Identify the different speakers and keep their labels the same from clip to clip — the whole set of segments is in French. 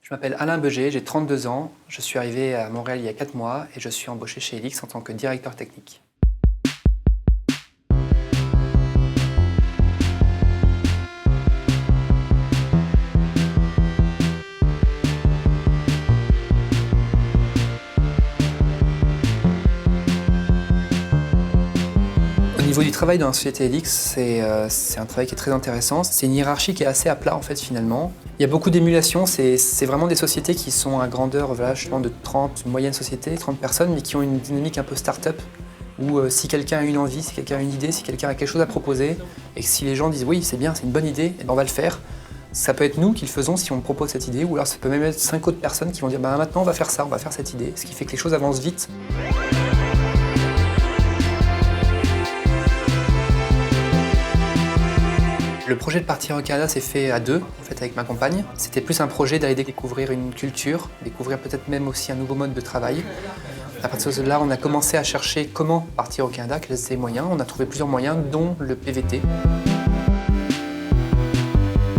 Speaker 1: Je m'appelle Alain Beuger, j'ai 32 ans, je suis arrivé à Montréal il y a 4 mois et je suis embauché chez Elix en tant que directeur technique. Au niveau du travail dans la société Elix, c'est un travail qui est très intéressant. C'est une hiérarchie qui est assez à plat en fait finalement. Il y a beaucoup d'émulation, c'est vraiment des sociétés qui sont à grandeur justement de 30, une moyenne société, 30 personnes, mais qui ont une dynamique un peu start-up, où si quelqu'un a une envie, si quelqu'un a une idée, si quelqu'un a quelque chose à proposer, et que si les gens disent oui c'est bien, c'est une bonne idée, et ben on va le faire. Ça peut être nous qui le faisons si on propose cette idée, ou alors ça peut même être 5 autres personnes qui vont dire bah, maintenant on va faire ça, on va faire cette idée, ce qui fait que les choses avancent vite. Le projet de partir au Canada s'est fait à deux, en fait, avec ma compagne. C'était plus un projet d'aller découvrir une culture, découvrir peut-être même aussi un nouveau mode de travail. À partir de là, on a commencé à chercher comment partir au Canada, quels étaient les moyens. On a trouvé plusieurs moyens, dont le PVT.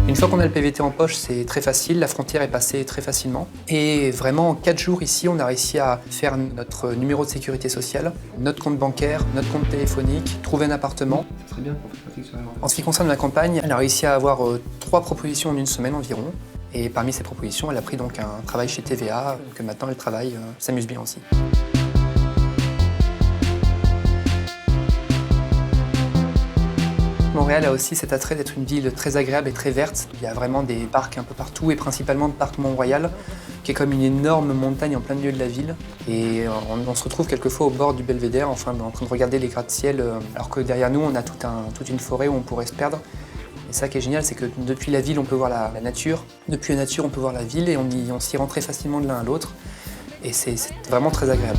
Speaker 1: Une fois qu'on a le PVT en poche, c'est très facile, la frontière est passée très facilement. Et vraiment, en 4 jours ici, on a réussi à faire notre numéro de sécurité sociale, notre compte bancaire, notre compte téléphonique, trouver un appartement.
Speaker 2: Très bien pour faire pratique sur la
Speaker 1: En ce qui concerne ma compagne, elle a réussi à avoir 3 propositions en une semaine environ. Et parmi ces propositions, elle a pris donc un travail chez TVA, que maintenant elle travaille, s'amuse bien aussi. Montréal a aussi cet attrait d'être une ville très agréable et très verte. Il y a vraiment des parcs un peu partout et principalement le parc Mont-Royal, qui est comme une énorme montagne en plein milieu de la ville. Et on se retrouve quelquefois au bord du Belvédère, en train de regarder les gratte-ciel, alors que derrière nous, on a toute une forêt où on pourrait se perdre. Et ça qui est génial, c'est que depuis la ville, on peut voir la nature. Depuis la nature, on peut voir la ville et on s'y rend très facilement de l'un à l'autre. Et c'est vraiment très agréable.